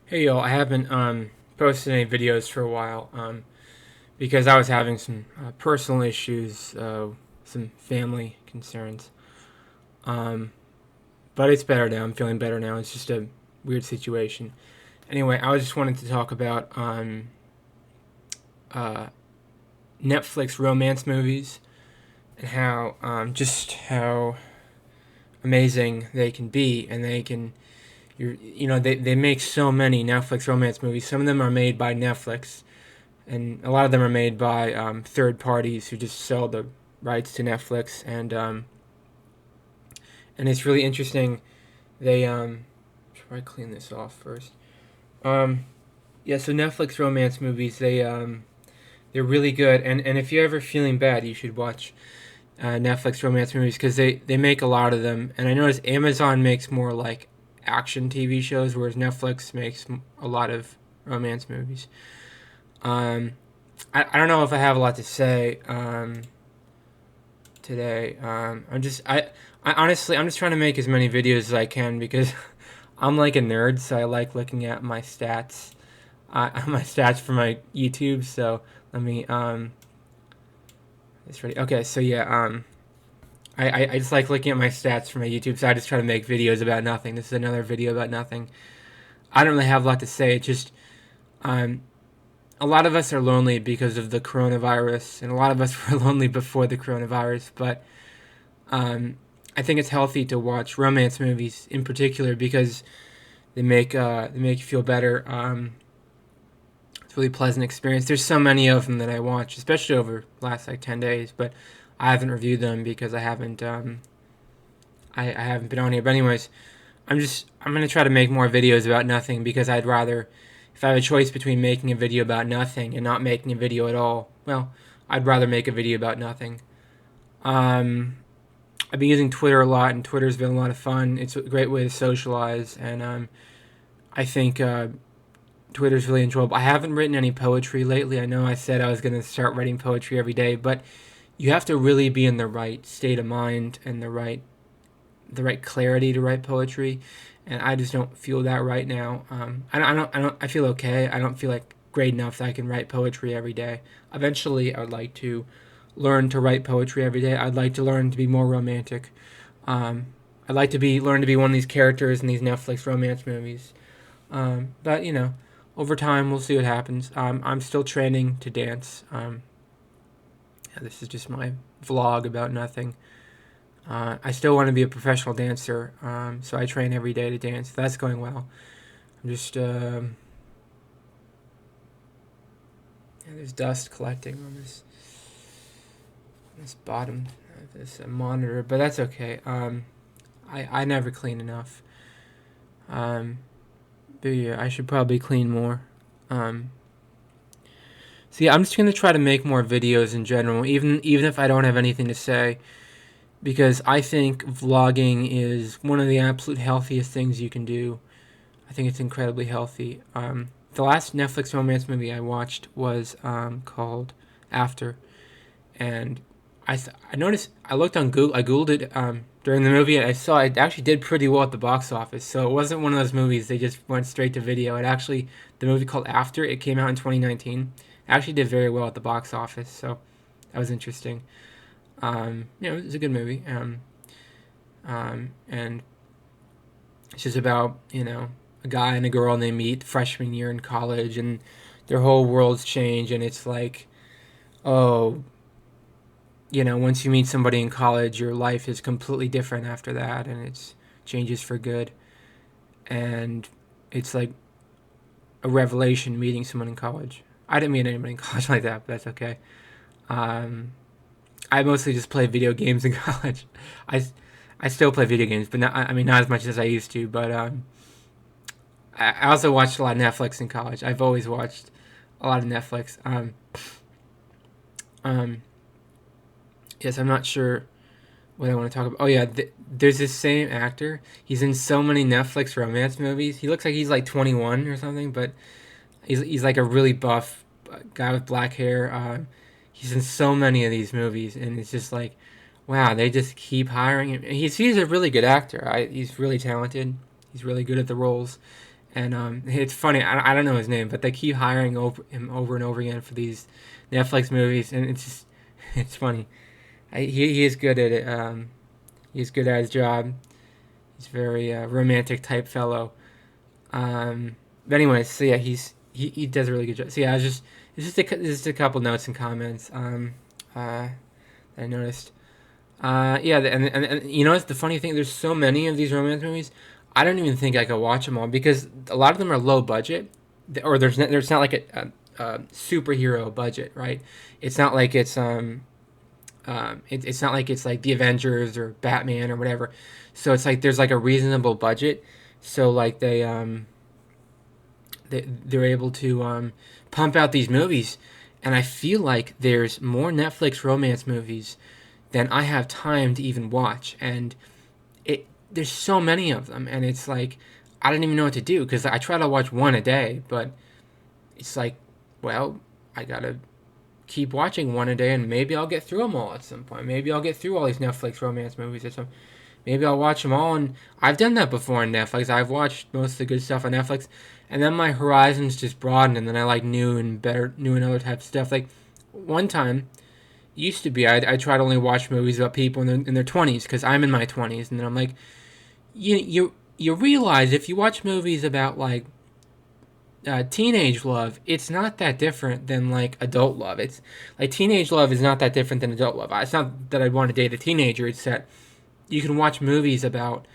Hey y'all, I haven't posted any videos for a while because I was having some personal issues, some family concerns. Um, but it's better now. I'm feeling better now. It's just a weird situation. Anyway, I was just wanting to talk about uh, Netflix romance movies and how how amazing they can be, and they make so many Netflix romance movies. Some of them are made by Netflix, and a lot of them are made by third parties who just sell the rights to Netflix, and it's really interesting. They should probably clean this off first. Um, yeah, so Netflix romance movies they're really good, and if you're ever feeling bad, you should watch Netflix romance movies because they make a lot of them. And I notice Amazon makes more like action TV shows, whereas Netflix makes a lot of romance movies. Um, I don't know if I have a lot to say today. I honestly I'm just trying to make as many videos as I can because I'm like a nerd, so I like looking at my stats, my stats for my YouTube. So let me it's ready. Okay, so yeah, I just like looking at my stats for my YouTube. So I just try to make videos about nothing. This is another video about nothing. I don't really have a lot to say. It just um a lot of us are lonely because of the coronavirus, and a lot of us were lonely before the coronavirus. But um, I think it's healthy to watch romance movies in particular because they make you feel better. It's a really pleasant experience. There's so many of them that I watch, especially over the last like 10 days. But I haven't reviewed them because I haven't been on here. But anyways, I'm gonna try to make more videos about nothing because I'd rather, if I have a choice between making a video about nothing and not making a video at all, well, I'd rather make a video about nothing. Um, I've been using Twitter a lot, and Twitter's been a lot of fun. It's a great way to socialize, and I think Twitter's really enjoyable. I haven't written any poetry lately. I know I said I was gonna start writing poetry every day, but you have to really be in the right state of mind and the right clarity to write poetry, and I just don't feel that right now. I feel okay. I don't feel like great enough that I can write poetry every day. Eventually, I would like to learn to write poetry every day. I'd like to learn to be more romantic. Um, I'd like to be learn to be one of these characters in these Netflix romance movies. But over time, we'll see what happens. I'm still training to dance. Yeah, this is just my vlog about nothing. I still want to be a professional dancer, so I train every day to dance. That's going well. I'm just yeah, there's dust collecting on this bottom of this monitor, but that's okay. I never clean enough. Um, but yeah, I should probably clean more. Um, so yeah, I'm just gonna try to make more videos in general, even if I don't have anything to say, because I think vlogging is one of the absolute healthiest things you can do. I think it's incredibly healthy. The last Netflix romance movie I watched was called After, and I noticed I looked on Google. I googled it during the movie, and I saw it actually did pretty well at the box office. So it wasn't one of those movies they just went straight to video. It actually the movie called After. It came out in 2019. It actually did very well at the box office. So that was interesting. It was a good movie. And it's just about a guy and a girl, and they meet freshman year in college, and their whole worlds change, and it's like, oh, once you meet somebody in college, your life is completely different after that, and it's changes for good, and it's like a revelation meeting someone in college. I didn't meet anybody in college like that, but that's okay. Um, I mostly just play video games in college. I, I still play video games, but not, I mean not as much as I used to. But I also watched a lot of Netflix in college. I've always watched a lot of Netflix. Um, yes, I'm not sure what I want to talk about. Oh yeah, there's this same actor. He's in so many Netflix romance movies. He looks like he's like 21 or something, but he's like a really buff guy with black hair. He's in so many of these movies, and it's just like, wow, they just keep hiring him. He's a really good actor. He's really talented. He's really good at the roles, And it's funny. I don't know his name, but they keep hiring him over and over again for these Netflix movies, and it's just it's funny. He is good at it. He's good at his job. He's a very romantic type fellow. But anyways, so yeah, he does a really good job. So yeah, it's just a couple notes and comments that I noticed. Yeah, and you know, it's the funny thing. There's so many of these romance movies. I don't even think I could watch them all because a lot of them are low budget, or there's not like a superhero budget, right? It's not like it's not like it's like the Avengers or Batman or whatever. So it's like there's like a reasonable budget. So like they're able to pump out these movies, and I feel like there's more Netflix romance movies than I have time to even watch, and there's so many of them, and it's like I don't even know what to do because I try to watch one a day, but it's like, well, I gotta keep watching one a day, and maybe I'll get through them all at some point. Maybe I'll get through all these Netflix romance movies or something. Maybe I'll watch them all, and I've done that before on Netflix. I've watched most of the good stuff on Netflix, and then my horizons just broaden, and then I like new and other types of stuff. Like one time, used to be, I try to only watch movies about people in their 20s because I'm in my 20s, and then I'm like, you realize if you watch movies about like teenage love, it's not that different than like adult love. It's like teenage love is not that different than adult love. It's not that I want to date a teenager. It's that you can watch movies about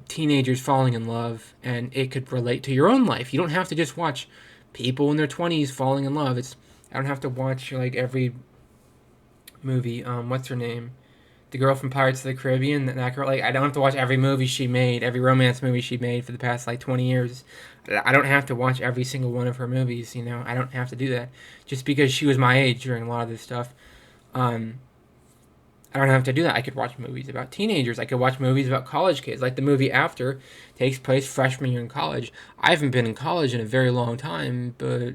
teenagers falling in love, and it could relate to your own life. You don't have to just watch people in their 20s falling in love. I don't have to watch like every movie. What's her name? The girl from Pirates of the Caribbean. That girl. Like I don't have to watch every movie she made, every romance movie she made for the past like 20 years. I don't have to watch every single one of her movies. You know, I don't have to do that just because she was my age during a lot of this stuff. Um, I don't have to do that. I could watch movies about teenagers. I could watch movies about college kids. Like the movie After takes place freshman year in college. I haven't been in college in a very long time, but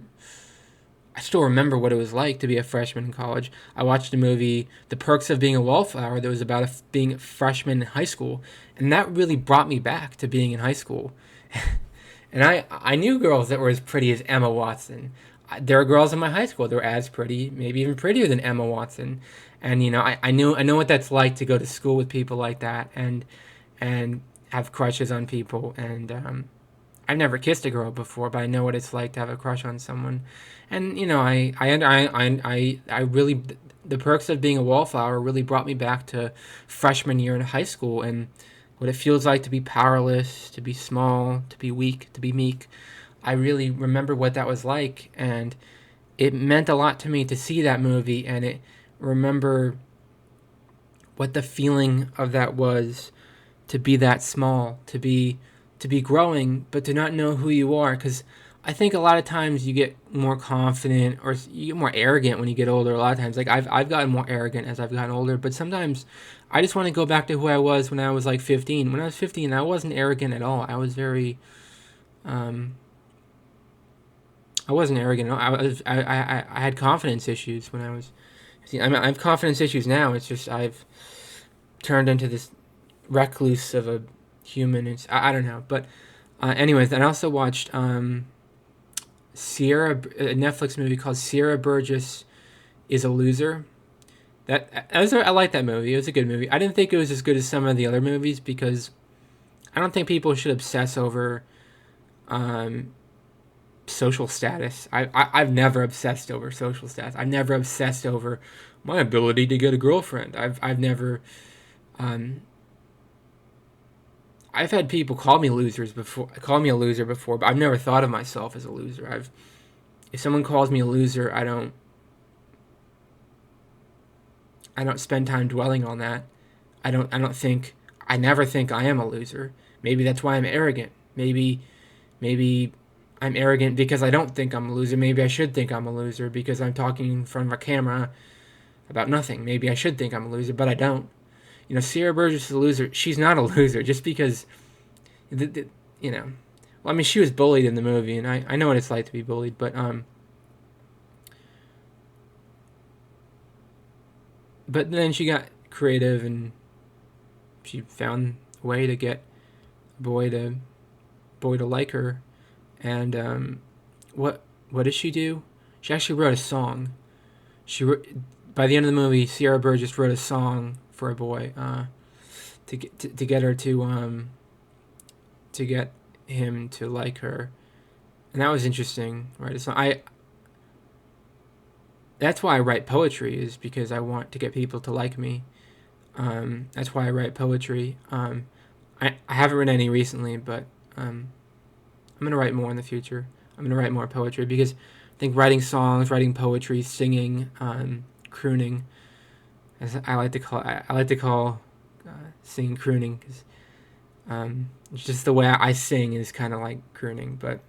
I still remember what it was like to be a freshman in college. I watched the movie The Perks of Being a Wallflower that was about being a freshman in high school, and that really brought me back to being in high school. And I knew girls that were as pretty as Emma Watson. There are girls in my high school that were as pretty, maybe even prettier than Emma Watson. And you know, I know what that's like to go to school with people like that and have crushes on people. And I've never kissed a girl before, but I know what it's like to have a crush on someone. And you know, I really, the perks of being a wallflower really brought me back to freshman year in high school and what it feels like to be powerless, to be small, to be weak, to be meek. I really remember what that was like, and it meant a lot to me to see that movie and it remember what the feeling of that was to be that small, to be growing, but to not know who you are. Because I think a lot of times you get more confident or you get more arrogant when you get older. A lot of times, like I've gotten more arrogant as I've gotten older, but sometimes I just want to go back to who I was when I was like 15. When I was 15, I wasn't arrogant at all. I was very, I wasn't arrogant at all. I had confidence issues when I was 15. I mean, I have confidence issues now. It's just I've turned into this recluse of a human. I don't know, but anyways, and I also watched a Netflix movie called Sierra Burgess is a Loser. I like that movie. It was a good movie. I didn't think it was as good as some of the other movies because I don't think people should obsess over social status. I've never obsessed over social status. I've never obsessed over my ability to get a girlfriend. I've never I've had people call me a loser before, but I've never thought of myself as a loser. If someone calls me a loser, I don't spend time dwelling on that. I never think I am a loser. Maybe that's why I'm arrogant. Maybe I'm arrogant because I don't think I'm a loser. Maybe I should think I'm a loser because I'm talking in front of a camera about nothing. Maybe I should think I'm a loser, but I don't. You know, Sierra Burgess is a loser. She's not a loser just because, you know. Well, I mean, she was bullied in the movie, and I know what it's like to be bullied, but then she got creative and she found a way to get a boy to like her, And what did she do? She actually wrote a song. She by the end of the movie, Sierra Burgess wrote a song for a boy, to get her to get him to like her, and that was interesting, right? So that's why I write poetry, is because I want to get people to like me. That's why I write poetry. I haven't written any recently, but I'm gonna write more in the future. I'm gonna write more poetry because I think writing songs, writing poetry, singing, crooning, as I like to call singing crooning, because it's just the way I sing is kind of like crooning, but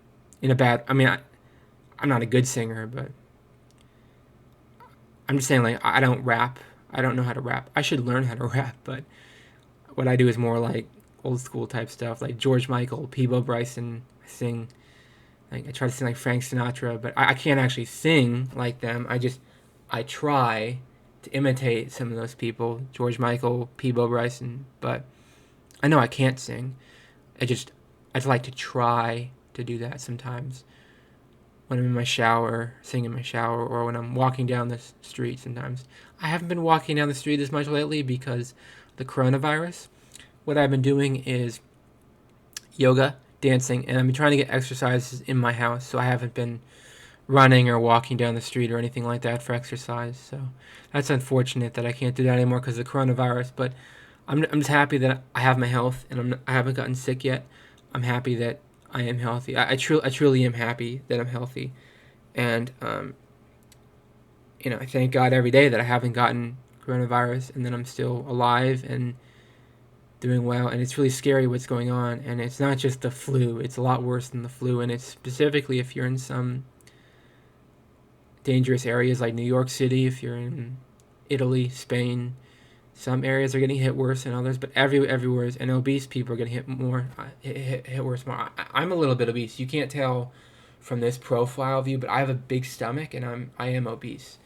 in a bad. I mean, I'm not a good singer, but I'm just saying, like, I don't rap. I don't know how to rap. I should learn how to rap, but what I do is more like old school type stuff, like George Michael, Peebo Bryson. I sing like I try to sing like Frank Sinatra, but I can't actually sing like them. I try to imitate some of those people, George Michael, Peebo Bryson, but I know I can't sing. I just I'd like to try to do that sometimes when I'm in my shower, sing in my shower, or when I'm walking down the street. Sometimes I haven't been walking down the street as much lately because the coronavirus. What I've been doing is yoga, dancing, and I've been trying to get exercises in my house, so I haven't been running or walking down the street or anything like that for exercise. So that's unfortunate that I can't do that anymore because of the coronavirus. But I'm just happy that I have my health and I haven't gotten sick yet. I'm happy that I am healthy. I truly am happy that I'm healthy, and I thank God every day that I haven't gotten coronavirus and that I'm still alive and doing well. And it's really scary what's going on, and it's not just the flu. It's a lot worse than the flu, and it's specifically if you're in some dangerous areas like New York City, if you're in Italy, Spain. Some areas are getting hit worse than others, but everywhere is, and obese people are getting hit more, hit worse more. I'm a little bit obese. You can't tell from this profile view, but I have a big stomach and I am obese.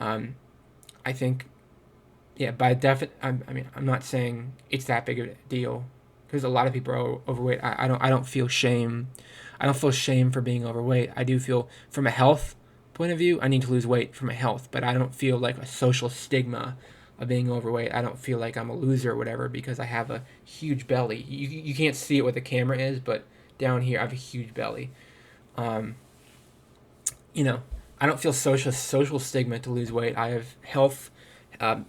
Um, I think, yeah, I mean, I'm not saying it's that big of a deal because a lot of people are overweight. I don't feel shame. I don't feel shame for being overweight. I do feel, from a health point of view, I need to lose weight for my health, but I don't feel like a social stigma of being overweight. I don't feel like I'm a loser or whatever because I have a huge belly. You can't see it what the camera is, but down here I have a huge belly. Um, you know, I don't feel social stigma to lose weight. I have um,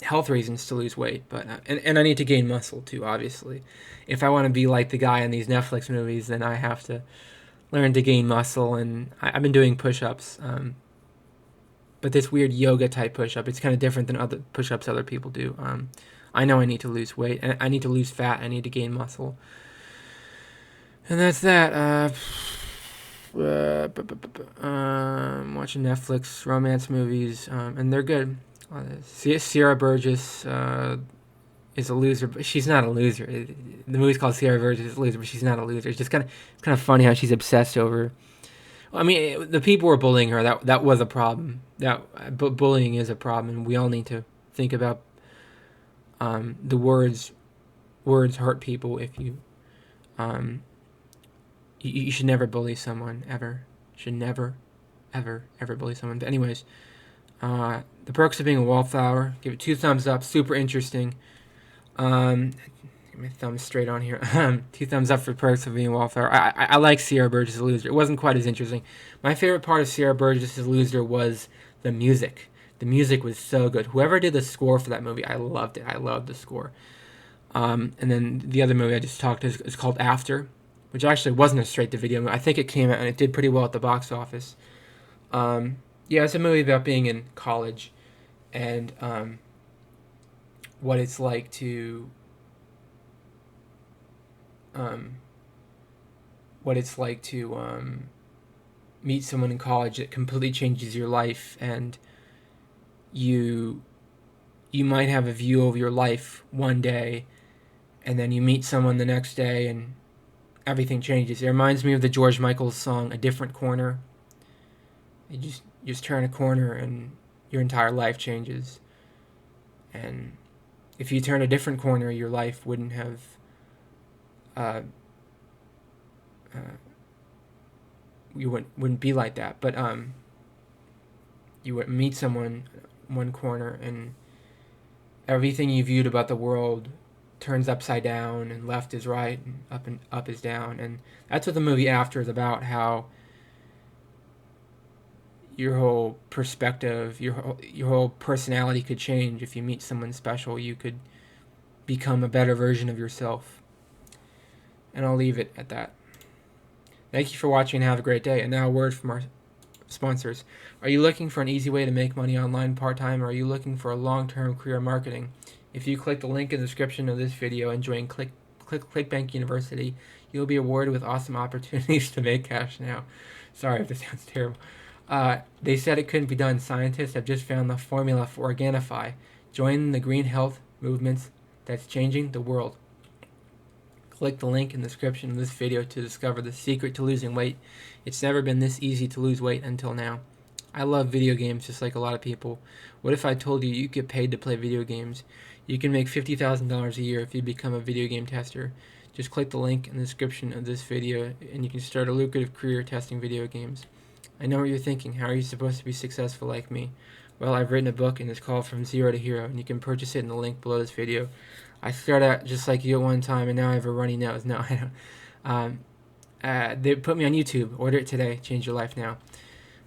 health reasons to lose weight, but and I need to gain muscle too. Obviously, if I want to be like the guy in these Netflix movies, then I have to learn to gain muscle. And I've been doing push-ups, but this weird yoga type push-up. It's kind of different than other push-ups other people do. I know I need to lose weight, and I need to lose fat. I need to gain muscle, and that's that. Watching Netflix romance movies, and they're good. Sierra Burgess is a loser, but she's not a loser. The movie's called Sierra Burgess is a loser, but she's not a loser. It's kind of funny how she's obsessed over. I mean, the people were bullying her. That was a problem. But bullying is a problem, and we all need to think about the words. Words hurt people. If um, you should never bully someone ever. You should never, ever bully someone. But anyways, the perks of being a wallflower. Give it 2 thumbs up. Super interesting. Get my thumbs straight on here. 2 thumbs up for perks of being a wallflower. I like Sierra Burgess' Loser. It wasn't quite as interesting. My favorite part of Sierra Burgess' Loser was the music. The music was so good. Whoever did the score for that movie, I loved it. I loved the score. And then the other movie I just talked is called After, which actually wasn't a straight-to-video movie. I think it came out and it did pretty well at the box office. Yeah, it's a movie about being in college and what it's like to um, meet someone in college that completely changes your life, and you might have a view of your life one day, and then you meet someone the next day, and everything changes. It reminds me of the George Michael song "A Different Corner." You just turn a corner, and your entire life changes. And if you turn a different corner, your life wouldn't have uh, uh, you wouldn't be like that. But you would meet someone in one corner, and everything you viewed about the world turns upside down, and left is right, and up is down. And that's what the movie After is about. How your whole perspective, your whole personality could change if you meet someone special. You could become a better version of yourself. And I'll leave it at that. Thank you for watching and have a great day. And now a word from our sponsors. Are you looking for an easy way to make money online part-time, or are you looking for a long-term career in marketing? If you click the link in the description of this video and join ClickBank University, you'll be awarded with awesome opportunities to make cash now. Sorry if this sounds terrible. They said it couldn't be done. Scientists have just found the formula for Organify. Join the green health movements that's changing the world. Click the link in the description of this video to discover the secret to losing weight. It's never been this easy to lose weight until now. I love video games just like a lot of people. What if I told you you get paid to play video games? You can make $50,000 a year if you become a video game tester. Just click the link in the description of this video and you can start a lucrative career testing video games. I know what you're thinking. How are you supposed to be successful like me? Well, I've written a book and it's called From Zero to Hero, and you can purchase it in the link below this video. I started out just like you at one time, and now I have a runny nose. No, I don't. They put me on YouTube. Order it today. Change your life now.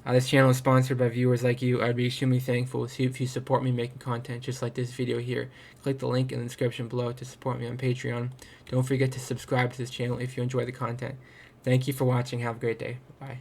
This channel is sponsored by viewers like you. I'd be extremely thankful if you support me making content just like this video here. Click the link in the description below to support me on Patreon. Don't forget to subscribe to this channel if you enjoy the content. Thank you for watching. Have a great day. Bye.